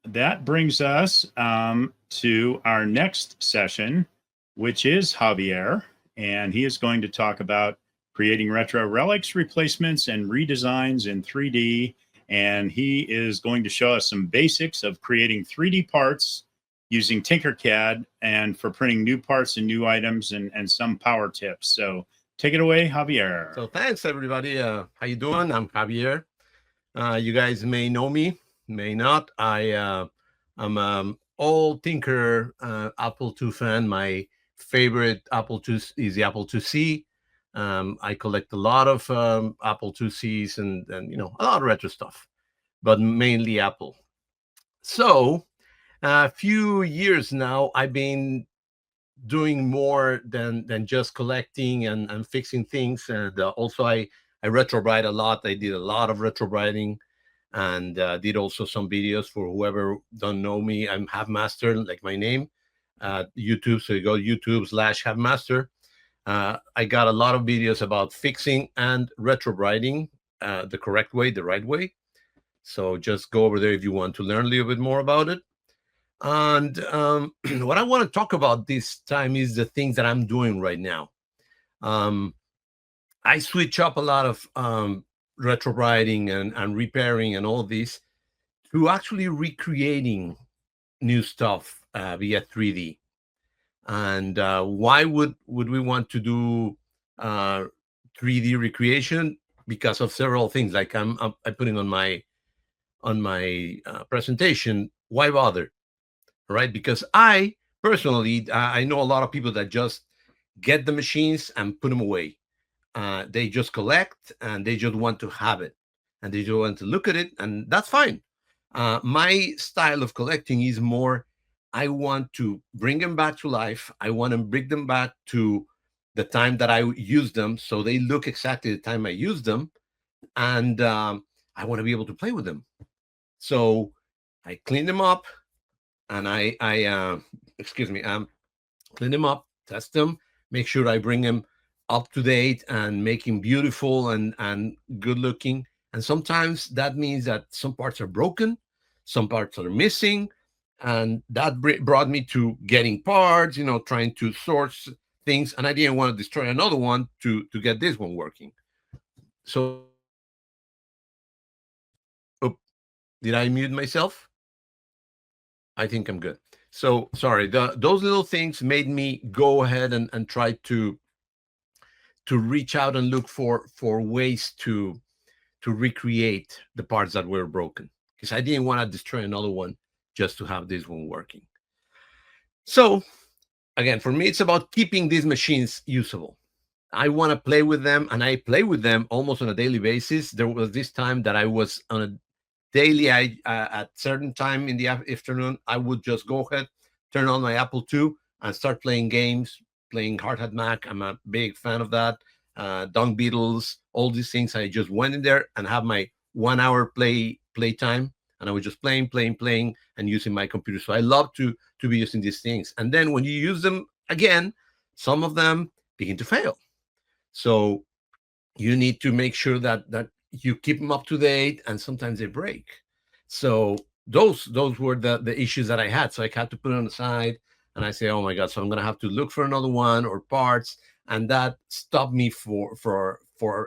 that brings us to our next session, which is Javier, and he is going to talk about creating retro relics, replacements, and redesigns in 3D. And he is going to show us some basics of creating 3D parts using TinkerCAD and for printing new parts and new items and some power tips. So take it away, Javier. So thanks, everybody. How you doing? I'm Javier. You guys may know me, may not. I'm old Tinker Apple II fan. My favorite Apple II is the Apple IIc. I collect a lot of Apple IIcs and a lot of retro stuff, but mainly Apple. So a few years now, I've been doing more than just collecting and fixing things. And also, I retrobrite a lot. I did a lot of retrobriting and did also some videos for whoever don't know me. I'm Halfmaster, like my name, YouTube. So you go YouTube/Halfmaster. I got a lot of videos about fixing and retrobriting the correct way, the right way. So just go over there if you want to learn a little bit more about it. And what I want to talk about this time is the things that I'm doing right now. Um, I switch up a lot of retrobriting and repairing and all this to actually recreating new stuff via 3D. And why would we want to do 3D recreation? Because of several things. Like I'm putting on my presentation. Why bother? Right? Because I personally, I know a lot of people that just get the machines and put them away. They just collect and they just want to have it and they just want to look at it, and that's fine. My style of collecting is more, I want to bring them back to life. I want to bring them back to the time that I used them so they look exactly the time I used them. And I want to be able to play with them. So I clean them up and excuse me, clean them up, test them, make sure I bring them up to date and make them beautiful and good looking. And sometimes that means that some parts are broken, some parts are missing, and that brought me to getting parts, trying to source things, and I didn't want to destroy another one to get this one working. So, oh, did I mute myself? I think I'm good. So sorry, those little things made me go ahead and try to reach out and look for ways to recreate the parts that were broken, because I didn't want to destroy another one just to have this one working. So again, for me, it's about keeping these machines usable. I want to play with them, and I play with them almost on a daily basis. There was this time that I was on a daily, at certain time in the afternoon, I would just go ahead, turn on my Apple II, and start playing games, playing Hard Hat Mac. I'm a big fan of that. Dung Beetles, all these things. I just went in there and have my 1 hour play time, and I was just playing, and using my computer. So I love to be using these things. And then when you use them again, some of them begin to fail. So you need to make sure that you keep them up to date, and sometimes they break. So those were the issues that I had. So I had to put it on the side, and I say, oh my god, so I'm gonna have to look for another one or parts, and that stopped me for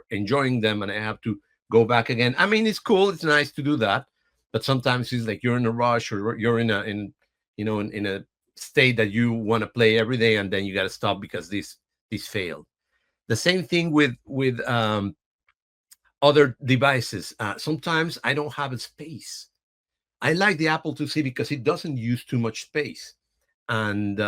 enjoying them, and I have to go back again. I mean, it's cool, it's nice to do that, but sometimes it's like you're in a rush, or you're in a state that you want to play every day, and then you got to stop because this failed. The same thing with other devices. Sometimes I don't have a space. I like the Apple IIc because it doesn't use too much space, and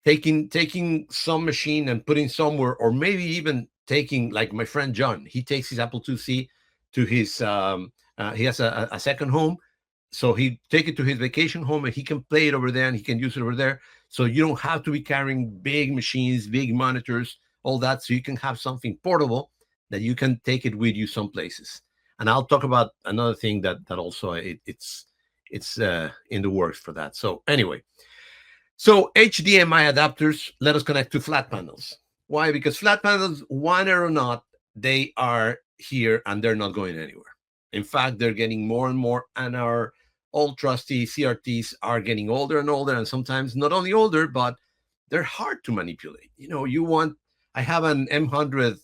taking some machine and putting somewhere, or maybe even taking, like my friend John, he takes his Apple IIc to his he has a second home, so he take it to his vacation home and he can play it over there and he can use it over there. So you don't have to be carrying big machines, big monitors, all that. So you can have something portable that you can take it with you some places. And I'll talk about another thing that also it's in the works for that. So anyway, so HDMI adapters let us connect to flat panels. Why? Because flat panels, want it or not, they are here and they're not going anywhere. In fact, they're getting more and more and are old trusty CRTs are getting older and older, and sometimes not only older, but they're hard to manipulate. I have an M100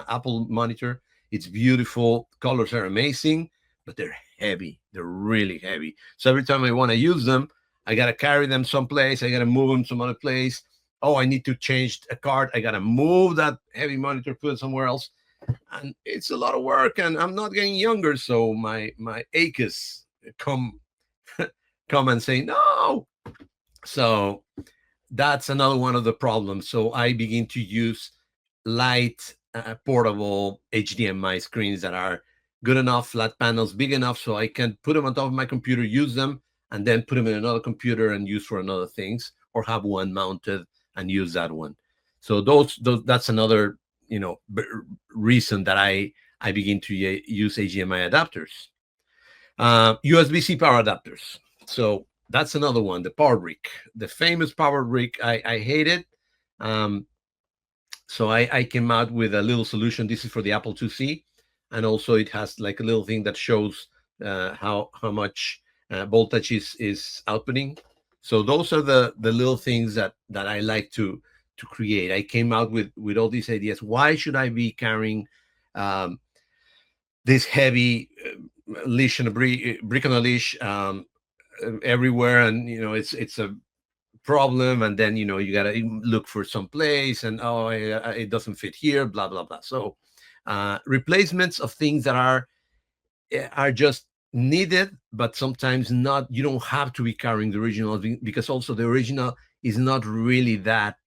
Apple monitor. It's beautiful. Colors are amazing, but they're heavy. They're really heavy. So every time I want to use them, I got to carry them someplace. I got to move them some other place. Oh, I need to change a card. I got to move that heavy monitor, put it somewhere else. And it's a lot of work, and I'm not getting younger. So my aches come and say no. So that's another one of the problems. So I begin to use light, portable HDMI screens that are good enough, flat panels, big enough so I can put them on top of my computer, use them, and then put them in another computer and use for another things, or have one mounted and use that one. So that's another reason that I begin to use HDMI adapters. USB-C power adapters. So that's another one, the power brick, the famous power brick. I hate it. So I came out with a little solution. This is for the Apple IIc, and also it has like a little thing that shows how much voltage is outputting. So those are the little things that I like to create. I came out with all these ideas. Why should I be carrying this heavy leash and a brick on a leash everywhere? And it's a problem, and then you got to look for some place, and it doesn't fit here, blah blah blah. So replacements of things that are just needed, but sometimes not. You don't have to be carrying the original, because also the original is not really that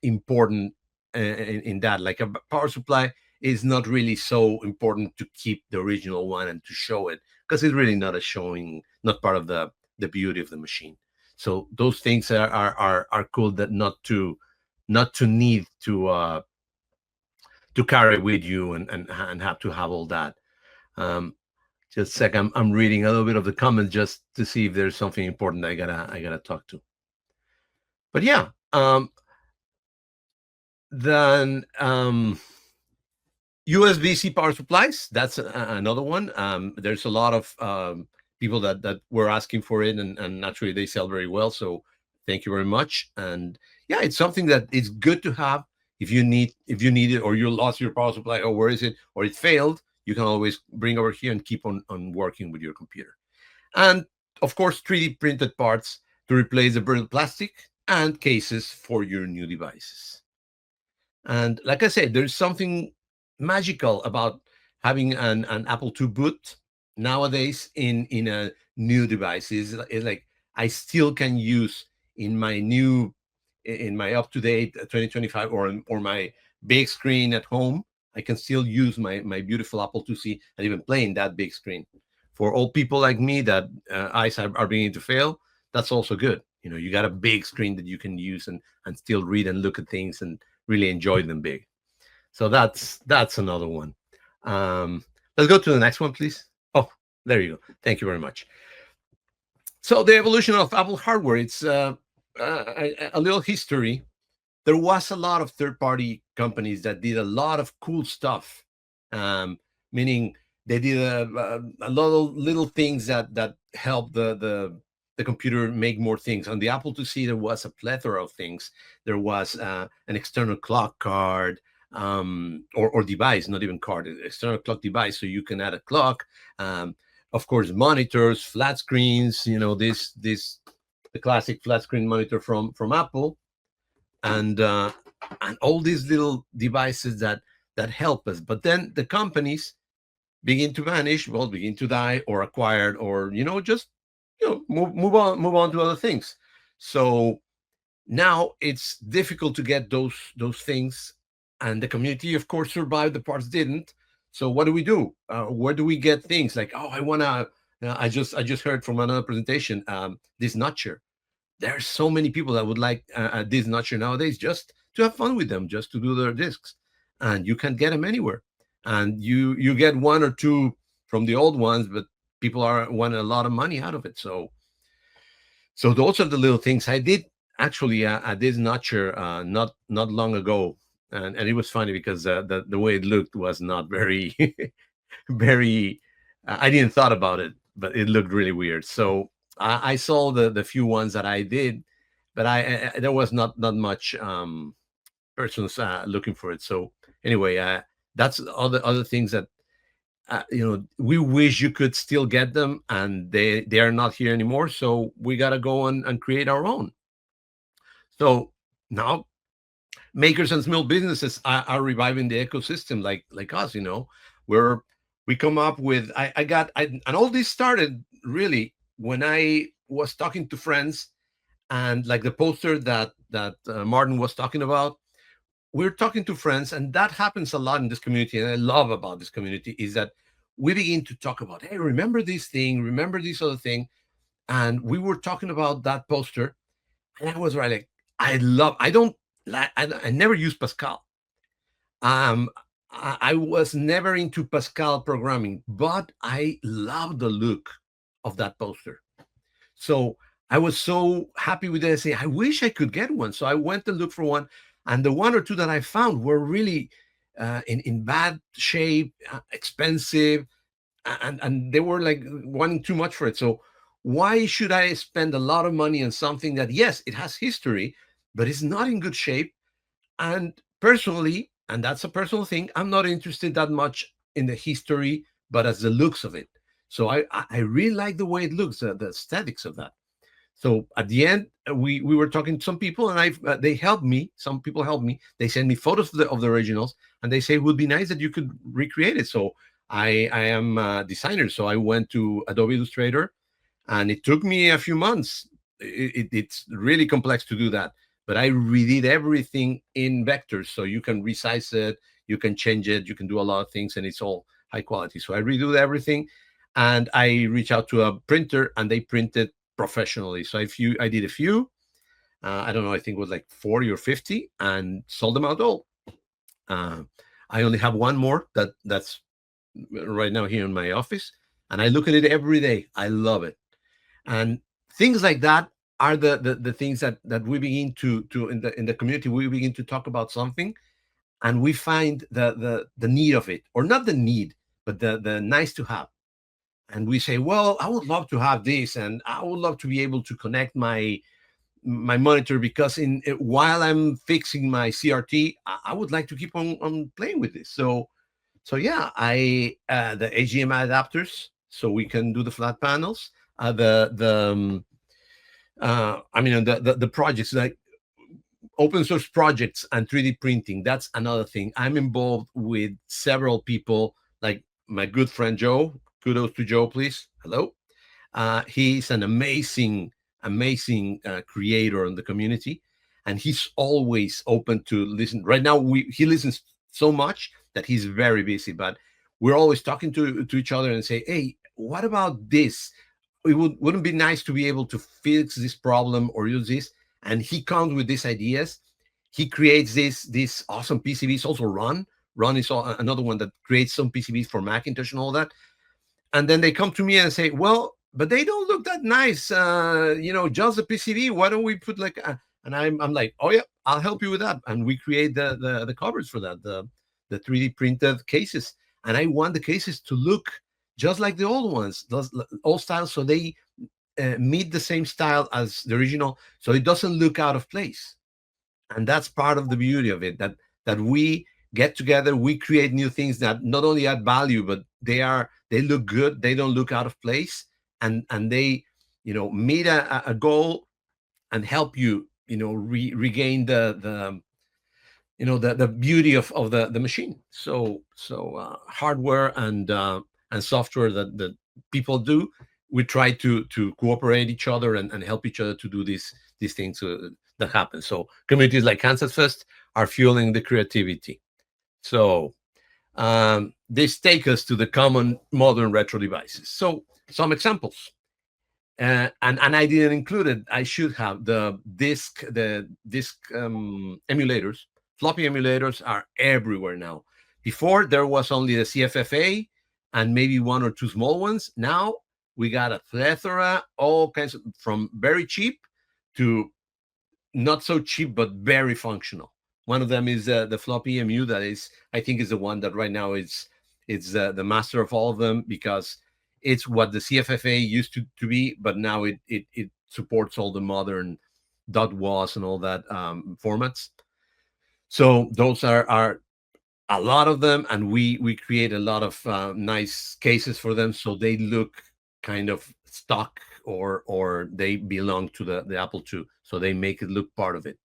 important in that. Like a power supply is not really so important to keep the original one and to show it, because it's really not not part of the beauty of the machine. So those things are cool, that not to need to carry with you and have to have all that. Just a second, I'm reading a little bit of the comments just to see if there's something important I gotta talk to. But yeah, then USB-C power supplies. That's another one. There's a lot of people that were asking for it, and naturally they sell very well. So thank you very much. And yeah, it's something that is good to have. If you need it, or you lost your power supply, or where is it, or it failed, you can always bring over here and keep on working with your computer. And of course, 3D printed parts to replace the brittle plastic, and cases for your new devices. And like I said, there's something magical about having an Apple II boot nowadays in a new device. It's like I still can use in my up-to-date 2025 or my big screen at home. I can still use my beautiful Apple IIc and even play in that big screen. For old people like me that eyes are beginning to fail, that's also good. You got a big screen that you can use and still read and look at things and really enjoy them big. So that's another one. Let's go to the next one, please. Oh, there you go. Thank you very much. So the evolution of Apple hardware, it's a little history. There was a lot of third-party companies that did a lot of cool stuff, meaning they did a lot of little things that helped the computer make more things. On the Apple IIc, there was a plethora of things. There was an external clock card, or device, not even card, external clock device, so you can add a clock. Of course, monitors, flat screens. The classic flat screen monitor from Apple, and all these little devices that help us. But then the companies begin to vanish, begin to die, or acquired, or just move on to other things. So now it's difficult to get those things, and the community, of course, survived. The parts didn't. So what do we do? Where do we get things like, I just heard from another presentation, this notcher. There are so many people that would like this notcher nowadays, just to have fun with them, just to do their discs, and you can get them anywhere. And you get one or two from the old ones, but people want a lot of money out of it. So those are the little things. I did actually this notcher not long ago, and it was funny because the way it looked was not very very. I didn't thought about it, but it looked really weird. So I saw the few ones that I did, but I there was not much persons looking for it. So anyway, that's other things that we wish you could still get them, and they are not here anymore. So we gotta go and create our own. So now makers and small businesses are reviving the ecosystem, like us. Where we come up with and all this started really when I was talking to friends, and like the poster that Martin was talking about. We're talking to friends, and that happens a lot in this community. And I love about this community is that we begin to talk about, hey, remember this thing, remember this other thing. And we were talking about that poster, and I was right, like, I don't like, I never use Pascal. I was never into Pascal programming, but I love the look of that poster. So I was so happy with it. I say, I wish I could get one. So I went to look for one, and the one or two that I found were really in bad shape, expensive, and they were like wanting too much for it. So why should I spend a lot of money on something that, yes, it has history, but it's not in good shape? And personally, and that's a personal thing, I'm not interested that much in the history, but as the looks of it. So I really like the way it looks, the aesthetics of that. So at the end, we were talking to some people, and they helped me. Some people helped me. They sent me photos of the originals, and they say it would be nice that you could recreate it. So I am a designer, so I went to Adobe Illustrator, and it took me a few months. It's really complex to do that, but I redid everything in vectors, so you can resize it, you can change it, you can do a lot of things, and it's all high quality. So I redo everything, and I reach out to a printer, and they printed professionally. So I did a few. I don't know. I think it was like 40 or 50, and sold them out all. I only have one more that's right now here in my office, and I look at it every day. I love it, and things like that are the things that we begin to in the community. We begin to talk about something, and we find the need of it, or not the need, but the nice to have. And we say, well, I would love to have this, and I would love to be able to connect my monitor, because while I'm fixing my CRT, I would like to keep on playing with this. So yeah, I the HDMI adapters, so we can do the flat panels. The projects like open source projects and 3D printing. That's another thing. I'm involved with several people, like my good friend Joe. Kudos to Joe, please. Hello. He's an amazing creator in the community, and he's always open to listen. Right now, he listens so much that he's very busy, but we're always talking to each other and say, hey, what about this? Wouldn't be nice to be able to fix this problem or use this? And he comes with these ideas. He creates these awesome PCBs. Also, Ron is another one that creates some PCBs for Macintosh and all that. And then they come to me and say, well, but they don't look that nice. Just the PCB. Why don't we put like and I'm like, oh yeah, I'll help you with that. And we create the covers for that, the 3D printed cases. And I want the cases to look just like the old ones, those old styles, so they meet the same style as the original, so it doesn't look out of place. And that's part of the beauty of it, that we get together, we create new things that not only add value, but they look good, they don't look out of place, and they meet a goal and help you regain the beauty of the machine. So hardware and software that people do, we try to cooperate each other and help each other to do these things that happen. So communities like KansasFest are fueling the creativity. So this take us to the common modern retro devices. So some examples, and I didn't include it. I should have the disk emulators. Floppy emulators are everywhere now. Before there was only the CFFA and maybe one or two small ones. Now we got a plethora, all kinds of, from very cheap to not so cheap, but very functional. One of them is the floppy EMU. That is, I think, is the one that right now it's the master of all of them, because It's what the CFFA used to be, but now it supports all the modern .was and all that formats. So those are a lot of them, and we create a lot of nice cases for them, so they look kind of stock, or they belong to the Apple II, so they make it look part of it.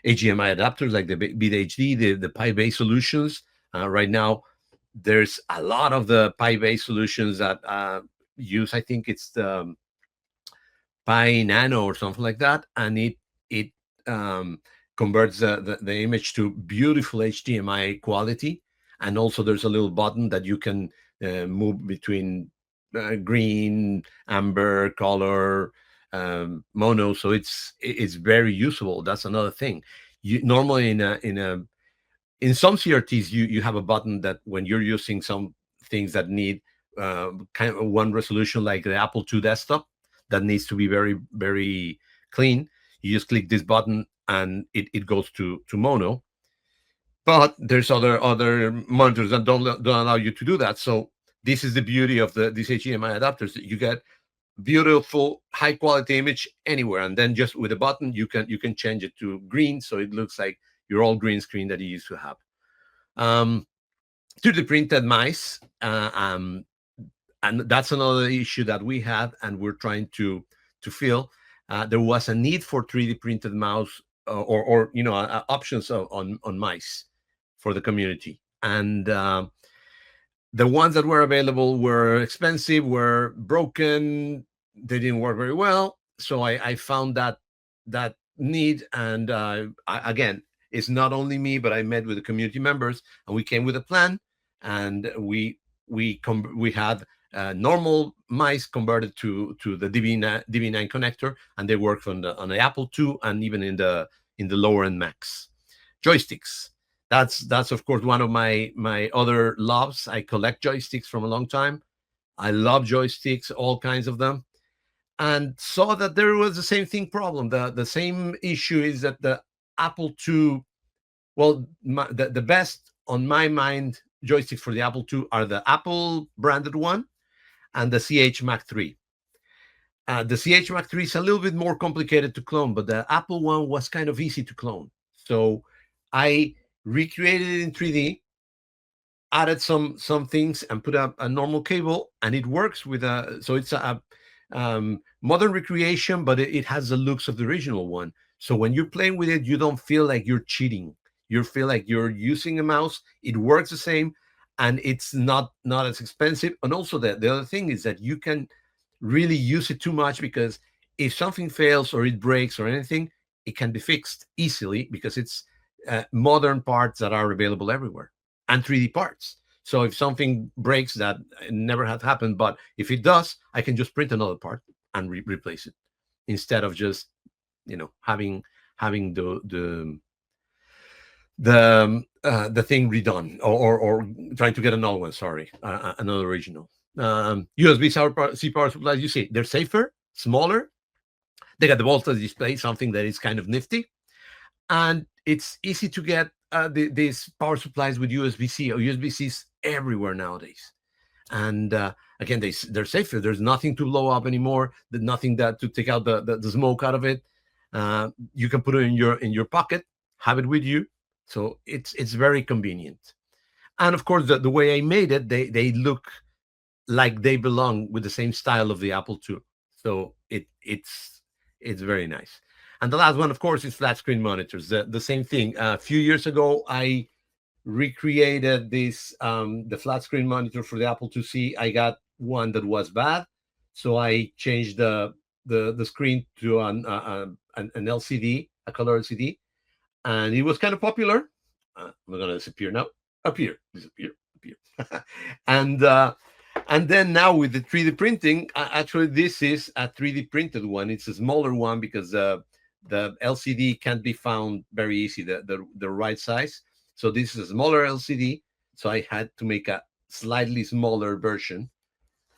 HDMI adapters like the BDHD, the Pi-based solutions. Right now, there's a lot of the Pi-based solutions that use, I think it's the Pi Nano or something like that, and it converts the image to beautiful HDMI quality. And also, there's a little button that you can move between green, amber, color, mono. So it's very usable. That's another thing. You normally in some CRTs you have a button that when you're using some things that need kind of one resolution, like the Apple II desktop, that needs to be very, very clean. You just click this button and it goes to mono. But there's other monitors that don't allow you to do that. So this is the beauty of these HDMI adapters, that you get beautiful high quality image anywhere, and then just with a button you can change it to green, so it looks like your old green screen that you used to have. 3D printed mice, and that's another issue that we had, and we're trying to fill. There was a need for 3D printed mouse, or options on mice for the community, and the ones that were available were expensive, were broken, they didn't work very well. So I found that need, and again, it's not only me, but I met with the community members, and we came with a plan, and we had normal mice converted to the DB9 connector, and they work on the Apple II, and even in the lower end Macs. Joysticks. That's of course one of my other loves. I collect joysticks from a long time. I love joysticks, all kinds of them, and saw that there was the same thing problem. The same issue is that the Apple II, well, the best on my mind joysticks for the Apple II are the Apple branded one and the CH Mac 3. The CH Mac 3 is a little bit more complicated to clone, but the Apple one was kind of easy to clone. So I recreated it in 3D, added some things, and put up a normal cable, and it works with so it's a modern recreation, but it has the looks of the original one. So when you're playing with it, you don't feel like you're cheating. You feel like you're using a mouse. It works the same, and it's not as expensive. And also the other thing is that you can really use it too much, because if something fails or it breaks or anything, it can be fixed easily, because it's modern parts that are available everywhere, and 3D parts. So if something breaks, that never had happened, but if it does, I can just print another part and replace it, instead of just having the thing redone, or trying to get another one. Sorry, another original. USB-C power supplies. You see, they're safer, smaller. They got the voltage display, something that is kind of nifty. And it's easy to get these power supplies with USB-C, or USB-Cs everywhere nowadays. And again, they're safer. There's nothing to blow up anymore. There's nothing to take out the smoke out of it. You can put it in your pocket, have it with you. So it's very convenient. And of course, the way I made it, they look like they belong with the same style of the Apple II. So it's very nice. And the last one, of course, is flat screen monitors. The same thing. A few years ago, I recreated this the flat screen monitor for the Apple IIc. I got one that was bad, so I changed the screen to an LCD, a color LCD, and it was kind of popular. We're gonna disappear now. Appear, disappear, appear, and then now with the 3D printing, actually this is a 3D printed one. It's a smaller one because the LCD can't be found very easy, the right size. So this is a smaller LCD. So I had to make a slightly smaller version,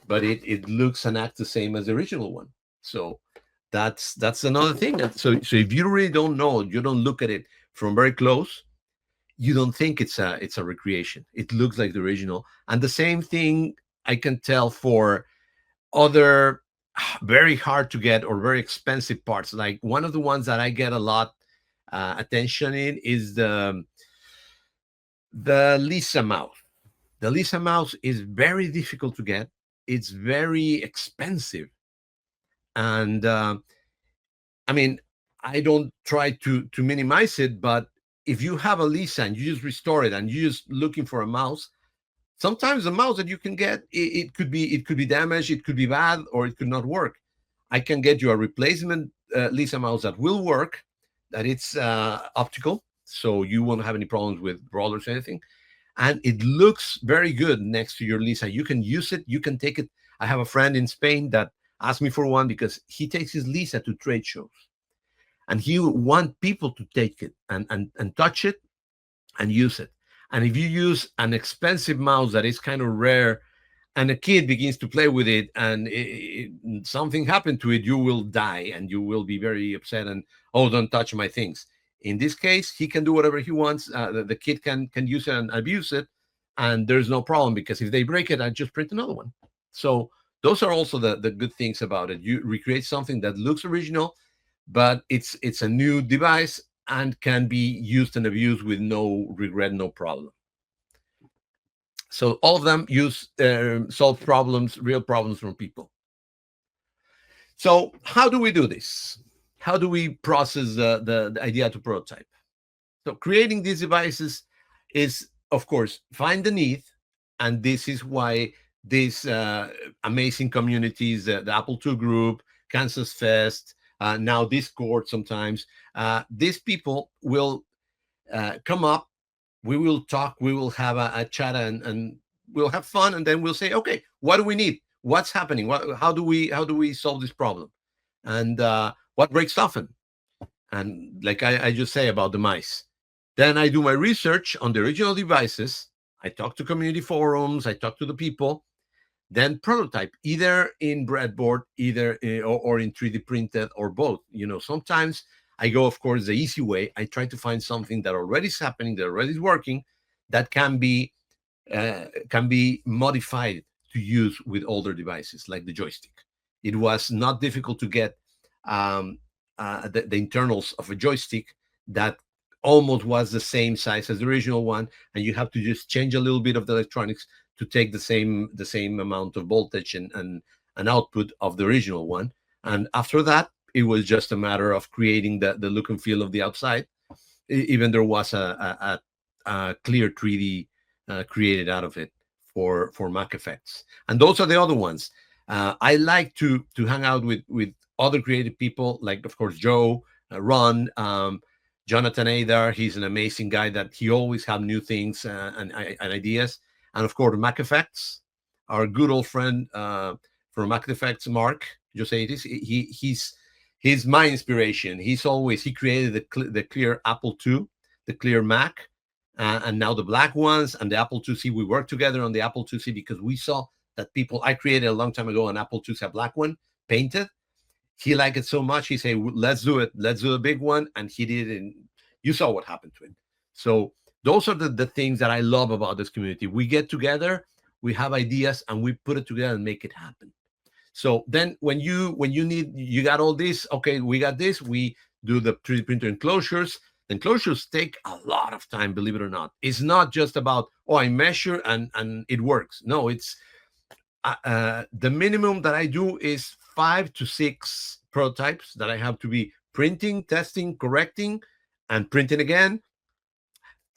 but it looks and acts the same as the original one. So that's another thing. So if you really don't know, you don't look at it from very close, you don't think it's a recreation. It looks like the original. And the same thing I can tell for other very hard to get or very expensive parts. Like one of the ones that I get a lot attention in is the Lisa mouse. The Lisa mouse is very difficult to get. It's very expensive, and I mean, I don't try to minimize it, but if you have a Lisa and you just restore it and you're just looking for a mouse, sometimes the mouse that you can get, it could be damaged, it could be bad, or it could not work. I can get you a replacement Lisa mouse that will work, that it's optical, so you won't have any problems with rollers or anything, and it looks very good next to your Lisa. You can use it, you can take it. I have a friend in Spain that asked me for one because he takes his Lisa to trade shows, and he want people to take it and touch it and use it. And if you use an expensive mouse that is kind of rare, and a kid begins to play with it, and something happened to it, you will die and you will be very upset. And oh, don't touch my things. In this case, he can do whatever he wants. The kid can use it and abuse it, and there's no problem, because if they break it, I just print another one. So those are also the good things about it. You recreate something that looks original, but it's a new device and can be used and abused with no regret, no problem. So all of them use solve problems, real problems from people. So how do we do this? How do we process the idea to prototype? So creating these devices is, of course, find the need, and this is why these amazing communities, the Apple II group, KansasFest, now Discord sometimes, these people will come up, we will talk, we will have a chat, and we'll have fun, and then we'll say, okay, what do we need? What's happening? How do we solve this problem? And what breaks often? And like I just say about the mice. Then I do my research on the original devices. I talk to community forums, I talk to the people, then prototype either in breadboard, or in 3D printed, or both. Sometimes I go, of course, the easy way. I try to find something that already is happening, that already is working, that can be modified to use with older devices, like the joystick. It was not difficult to get the internals of a joystick that almost was the same size as the original one, and you have to just change a little bit of the electronics to take the same amount of voltage and output of the original one. And after that, it was just a matter of creating the look and feel of the outside. Even there was a clear 3D created out of it for Mac effects. And those are the other ones. I like to hang out with other creative people, like, of course, Joe, Ron, Jonathan Adar. He's an amazing guy that he always have new things and ideas. And of course, Mac Effects, our good old friend from Mac Effects, Mark Josaitis. He's my inspiration. He created the clear Apple II, the clear Mac, and now the black ones and the Apple IIc. We worked together on the Apple IIc because we saw that I created a long time ago an Apple IIc black one, painted. He liked it so much, he said, let's do it. Let's do a big one. And he did it, and you saw what happened to it. So those are the things that I love about this community. We get together, we have ideas, and we put it together and make it happen. So then when you got all this, okay, we got this, we do the 3D printer enclosures. Enclosures take a lot of time, believe it or not. It's not just about, I measure and it works. No, it's the minimum that I do is 5 to 6 prototypes that I have to be printing, testing, correcting, and printing again,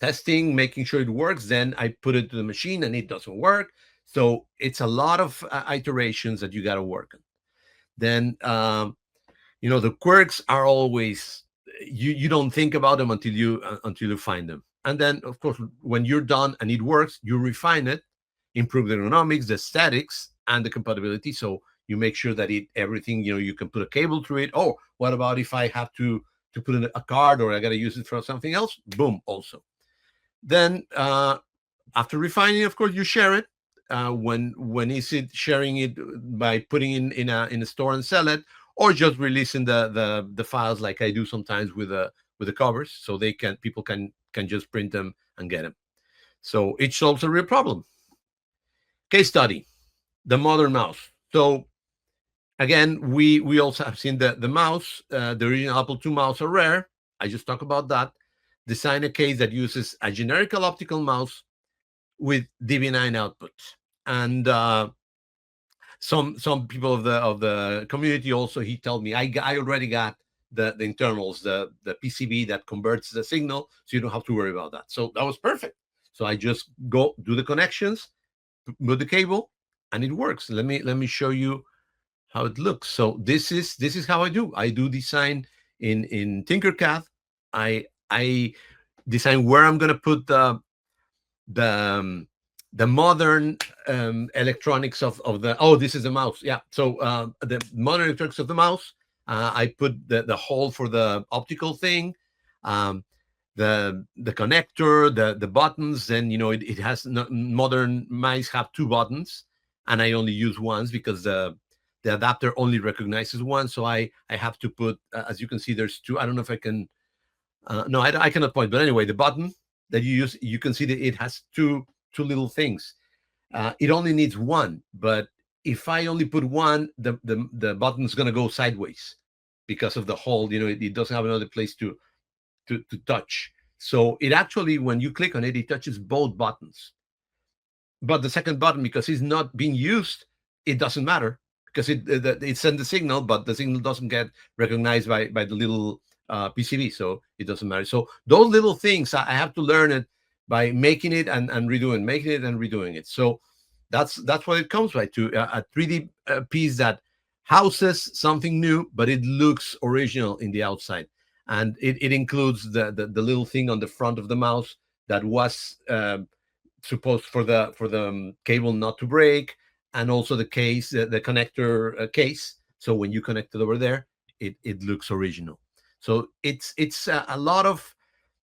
testing, making sure it works. Then I put it to the machine and it doesn't work. So it's a lot of iterations that you got to work on. Then, the quirks are always, you don't think about them until you find them. And then, of course, when you're done and it works, you refine it, improve the ergonomics, the aesthetics, and the compatibility. So you make sure that everything, you can put a cable through it. Oh, what about if I have to put in a card, or I got to use it for something else? Boom, also. Then after refining, of course, you share it. When is it sharing it by putting in a store and sell it, or just releasing the files like I do sometimes with the covers, so people can just print them and get them. So it solves a real problem. Case study: the modern mouse. So Again, we also have seen the mouse. The original Apple II mouse are rare. I just talked about that. Design a case that uses a generical optical mouse with DB9 output. And some people of the community also, he told me, I already got the internals, the PCB that converts the signal, so you don't have to worry about that. So that was perfect. So I just go do the connections, put the cable, and it works. Let me show you how it looks. So this is how I do design in TinkerCAD. I design where I'm going to put the modern electronics of the, oh, this is the mouse. Yeah. So the modern electronics of the mouse, I put the hole for the optical thing, the connector, the buttons. Then, it has modern mice have 2 buttons, and I only use ones because the adapter only recognizes one. So I have to put, as you can see, there's 2. I don't know if I can, no, I cannot point. But anyway, the button that you use, you can see that it has two little things. It only needs one, but if I only put one, the button is going to go sideways because of the hole. It doesn't have another place to touch. So it actually, when you click on it, it touches both buttons. But the second button, because it's not being used, it doesn't matter, because it sends the signal, but the signal doesn't get recognized by the little PCB, so it doesn't matter. So those little things, I have to learn it by making it and redoing, making it and redoing it. So that's what it comes by, to a 3D piece that houses something new, but it looks original in the outside. And it includes the little thing on the front of the mouse that was supposed for the cable not to break, and also the case, the connector case. So when you connect it over there, it looks original. So it's a lot of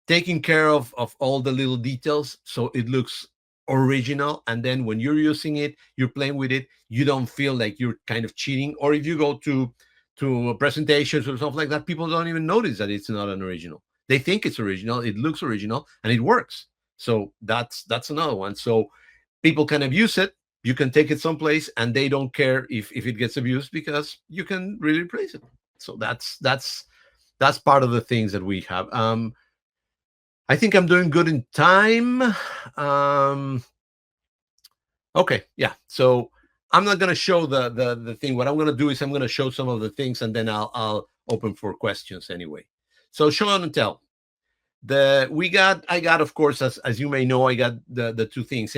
taking care of all the little details, so it looks original. And then when you're using it, you're playing with it, you don't feel like you're kind of cheating. Or if you go to presentations or something like that, people don't even notice that it's not an original. They think it's original, it looks original, and it works. So that's another one. So people can abuse it. You can take it someplace, and they don't care if it gets abused, because you can really replace it. So that's part of the things that we have. I think I'm doing good in time. Okay, yeah. So I'm not going to show the thing. What I'm going to do is I'm going to show some of the things, and then I'll open for questions anyway. So show and tell. I got, of course, as you may know, I got the 2 things,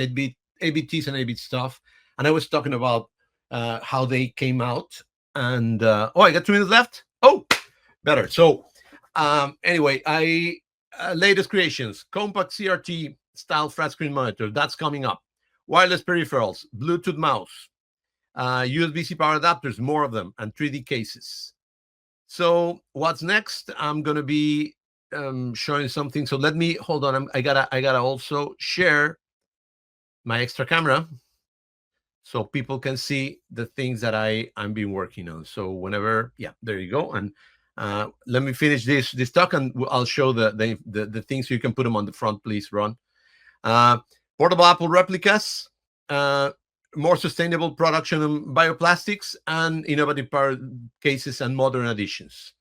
ABTs and ABT stuff. And I was talking about how they came out. And I got 2 minutes left. Oh, better. So anyway, latest creations, compact CRT style flat screen monitor, that's coming up. Wireless peripherals, Bluetooth mouse, USB-C power adapters, more of them, and 3D cases. So what's next? I'm going to be showing something. So let me hold on. I gotta also share my extra camera so people can see the things that I'm been working on. So whenever, yeah, there you go. And let me finish this talk, and I'll show the things, so you can put them on the front, please, Ron. Portable Apple replicas, more sustainable production of bioplastics, and innovative power cases and modern additions.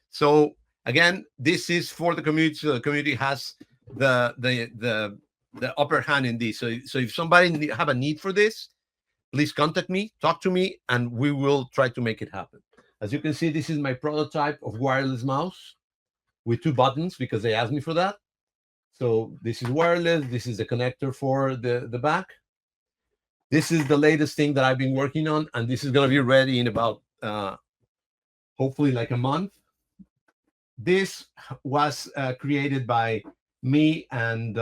So again, this is for the community. So the community has the upper hand in this. So if somebody have a need for this, please contact me, talk to me, and we will try to make it happen. As you can see, this is my prototype of wireless mouse with 2 buttons, because they asked me for that. So this is wireless. This is the connector for the back. This is the latest thing that I've been working on, and this is going to be ready in about hopefully like a month. This was created by me and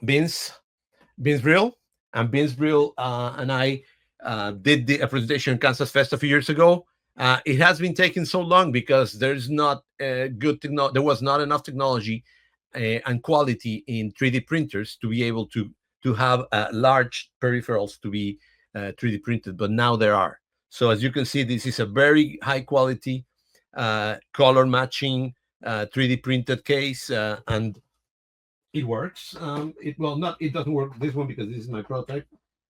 Vince Brill. And Vince Brill and I did a presentation in KansasFest a few years ago. It has been taking so long because there's not good technology. There was not enough technology and quality in 3D printers to be able to have large peripherals to be 3D printed. But now there are. So as you can see, this is a very high quality color matching 3D printed case, and it works. It doesn't work this one because this is my prototype,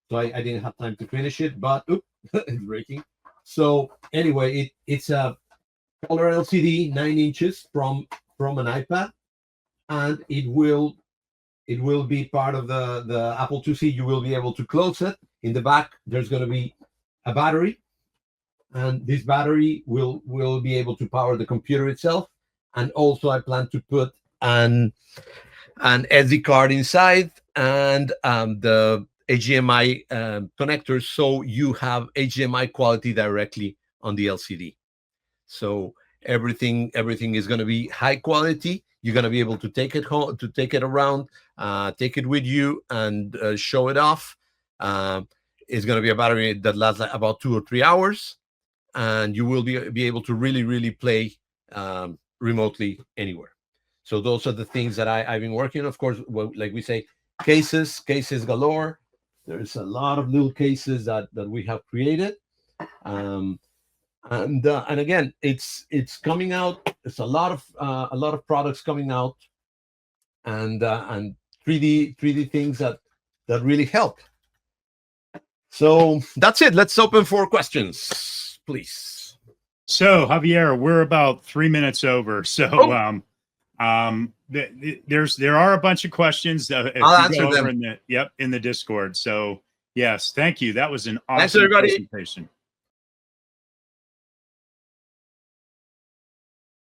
so I didn't have time to finish it. But it's breaking. So anyway, it's a color LCD, 9 inches from an iPad, and it will be part of the Apple IIc. You will be able to close it. In the back, there's going to be a battery, and this battery will be able to power the computer itself. And also, I plan to put an SD card inside, and the HDMI connectors, so you have HDMI quality directly on the LCD. So everything is going to be high quality. You're going to be able to take it home, to take it around, take it with you, and show it off. It's going to be a battery that lasts like about 2 or 3 hours, and you will be able to really play remotely anywhere. So those are the things that I've been working on. Of course, well, like we say, cases galore. There's a lot of little cases that we have created. And again, it's coming out. It's a lot of products coming out, and 3D things that really help. So that's it. Let's open for questions, please. So Javier, we're about 3 minutes over. So there are a bunch of questions that if I'll you go answer over them in the Discord. So yes, thank you. That was an awesome everybody. presentation.